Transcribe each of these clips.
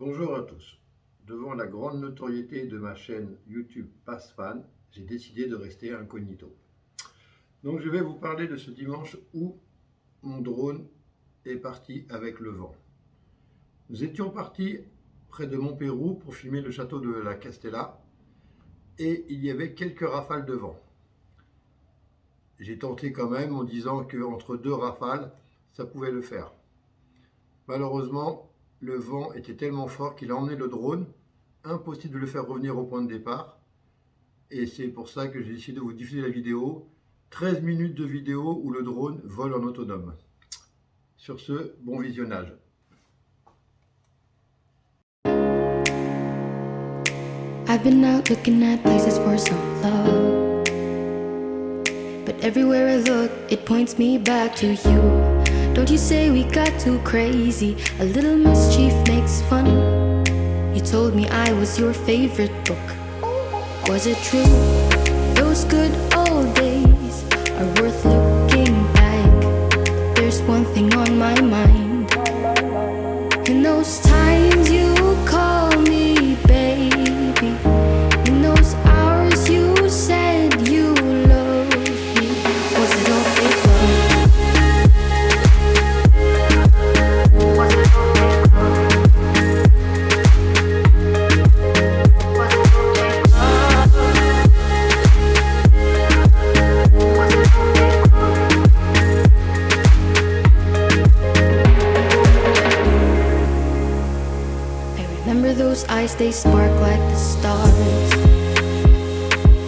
Bonjour à tous. Devant la grande notoriété de ma chaîne YouTube PassFan, j'ai décidé de rester incognito. Donc je vais vous parler de ce dimanche où mon drone est parti avec le vent. Nous étions partis près de Montpérou pour filmer le château de la Castella et il y avait quelques rafales de vent. J'ai tenté quand même en disant qu'entre deux rafales, ça pouvait le faire. Malheureusement, le vent était tellement fort qu'il a emmené le drone. Impossible de le faire revenir au point de départ. Et c'est pour ça que j'ai décidé de vous diffuser la vidéo. 13 minutes de vidéo où le drone vole en autonome. Sur ce, bon visionnage. I've been out looking at places for some love, but everywhere I look, it points me back to you. Don't you say we got too crazy? A little mischief makes fun. You told me I was your favorite book. Was it true? Those good old days are worth looking back. There's one thing on my mind. In those times you call me baby, in those hours you said you loved me. Was it all fake love? Was it all fake love? Was it all fake love? Was it all fake love? I remember those eyes, they spark like the stars.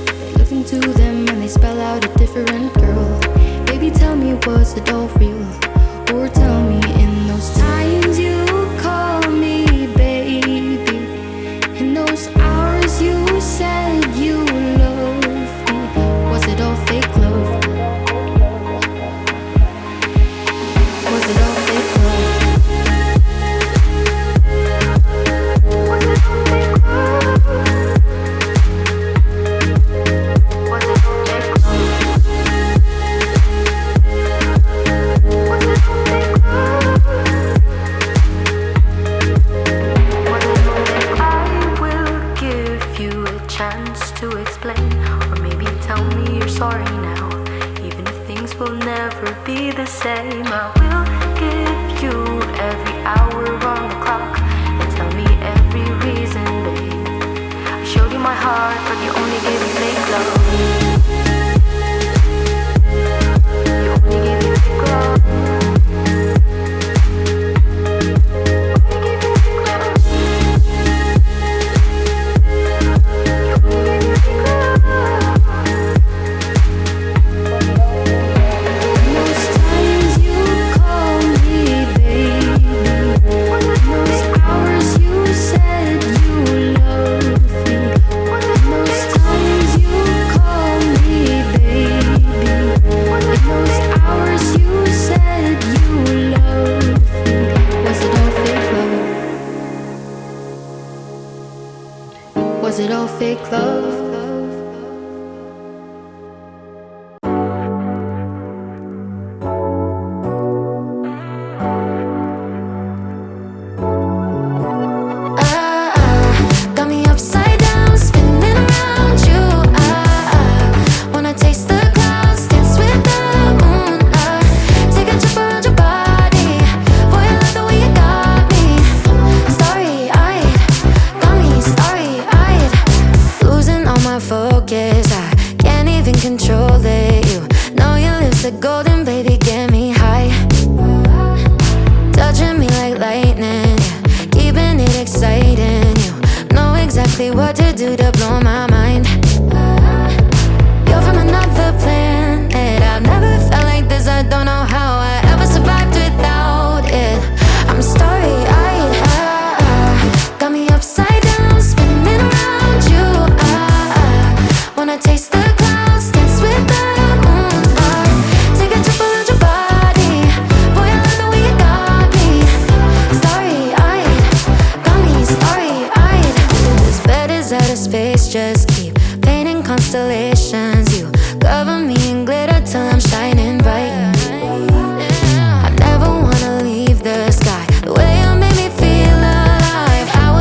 I look into them and they spell out a different girl. Baby, tell me, was it all real? Or tell me, in those times you call me baby, in those hours you said you loved me, was it all fake love? Was it all fake love? Was it all fake love? Was it all fake love? Was it all fake love? Was it all fake? I will give you a chance to explain, or maybe tell me you're sorry now, even if things will never be the same. I will give you every hour on the clock and tell me every reason, babe. I showed you my heart, but you only gave me fake love. You only gave me fake love. Only gave me fake love. You only gave me fake love. In those times you call me baby, in those hours you said you loved me, in those times you call me baby, in those hours you said you loved me. Was it all fake love? Was it all fake love? Got me upside down, spinning around you. Wanna taste the clouds, dance with the moon. Take a trip around your body. Boy, I love the way you got me. Starry-eyed, got me starry-eyed. Losing all my focus, I can't even control it. You know your lips are golden, baby, get me high. Touching me like lightning, yeah, keeping it exciting. You know exactly what to do to blow my mind. You're from another planet. I've never felt like this. I don't know how I ever survived without it. I'm starry-eyed. Got me upside down, spinning around you. Wanna taste the clouds, dance with the moon. Take a trip around your body. Boy, I love the way you got me. Starry-eyed, got me starry-eyed. This bed is out of space, just keep painting constellations. You cover me in glitter till I'm shining bright. I never wanna leave the sky. The way you made me feel alive, I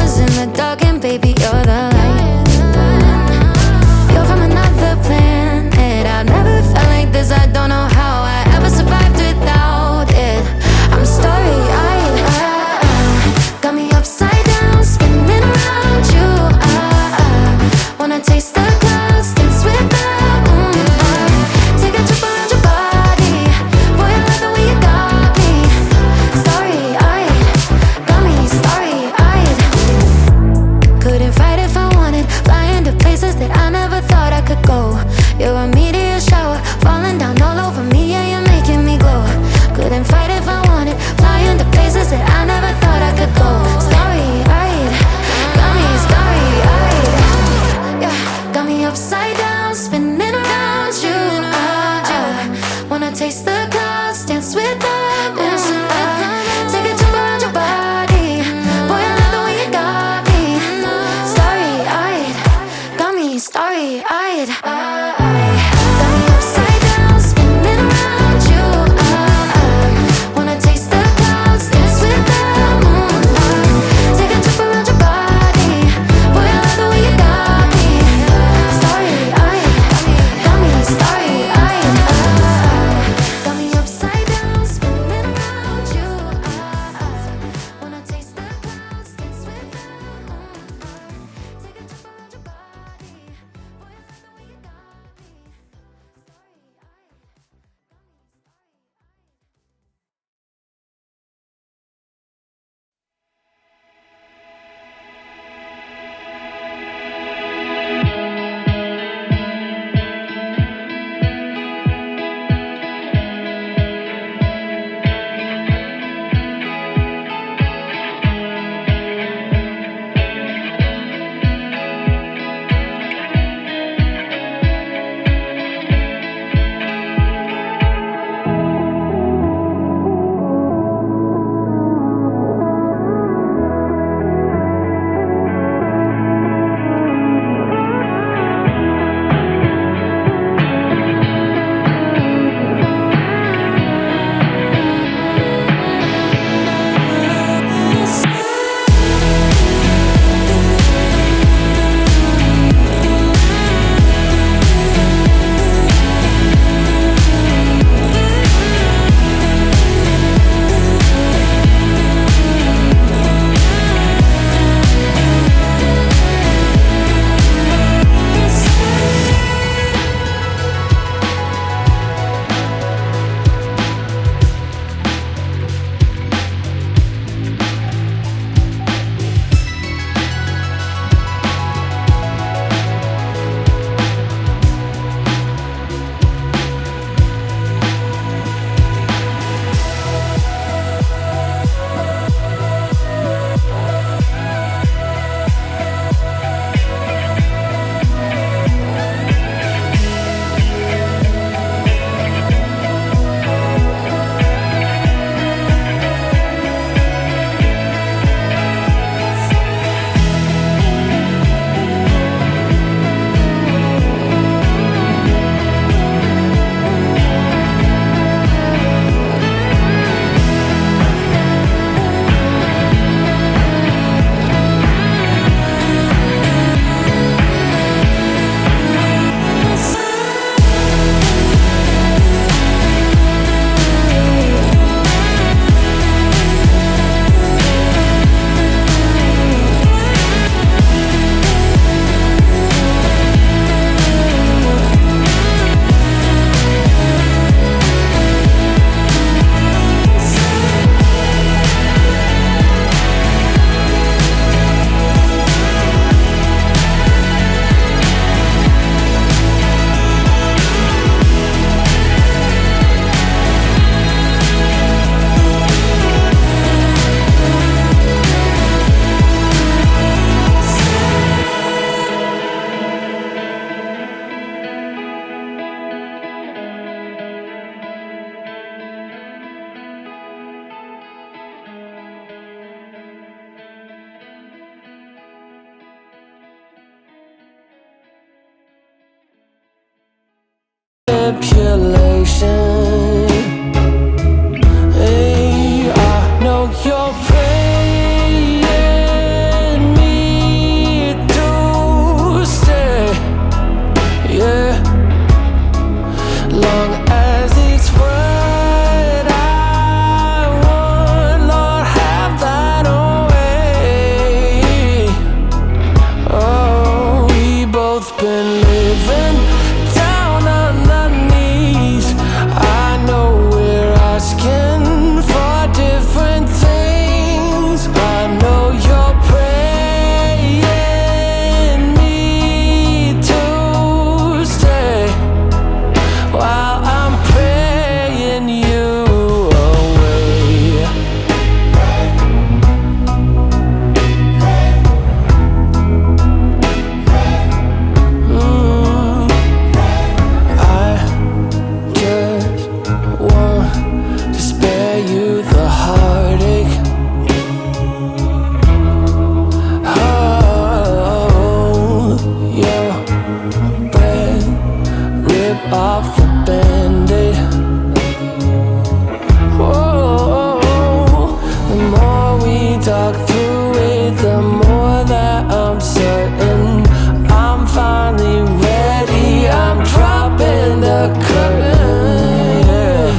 we talk through it, the more that I'm certain I'm finally ready. I'm dropping the curtain, yeah.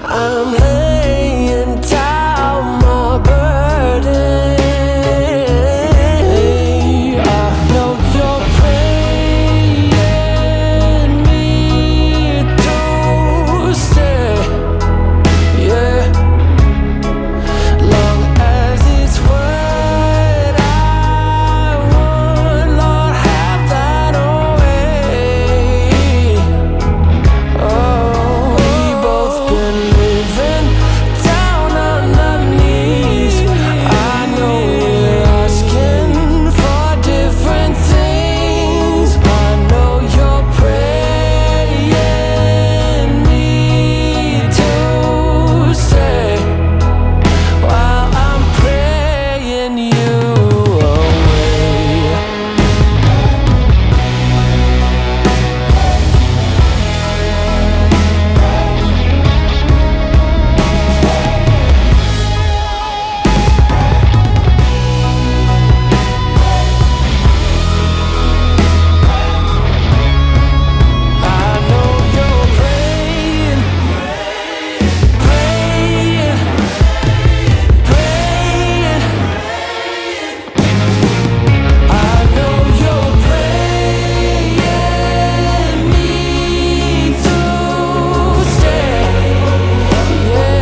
I'm laying down my burden. I know you're praying me to stay, yeah. Long as it's what I want, Lord, have thine own way. Oh, we both been living down on our knees. I know we're asking for different things. I know you're praying me to stay while I'm praying you away. I know you're praying, praying, praying. I know you're praying me to stay, yeah.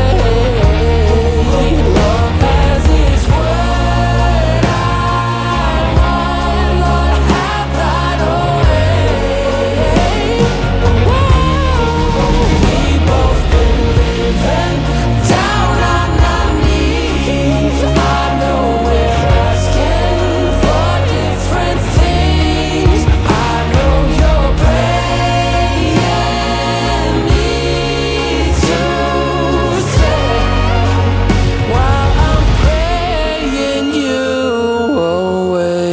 Long as it's what I want, Lord, have thine own way. We both been living down on our knees. I know we're asking for different things. I know you're praying me to stay while I'm praying you away.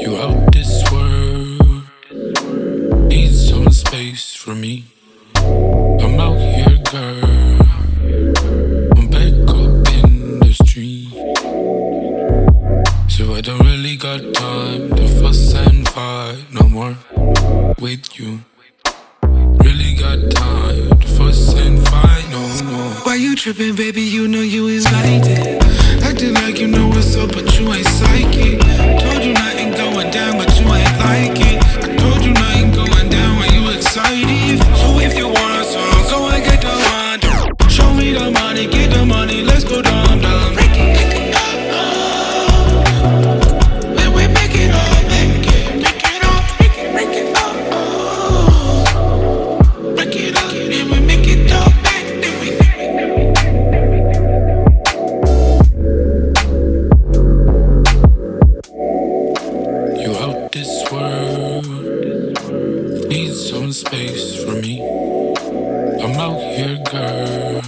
You out this world, need some space for me. I'm out here, girl. I'm back up in the street, so I don't really got time to fuss and fight no more with you. Really got time to fuss and fight no more. Why you tripping, baby? You know you invited. Acting like you know what's up, but you ain't psychic. Told you nothing going down, but you ain't like it. I told you nothing going down when you excited. So if you want a song, go and get the wine. Show me the money, get the money, let's go down, down. Break it, when we make it all, make it all, break it all, break it up, then we make it all back, then we. You out this world, need some space for me. I'm out here, girl.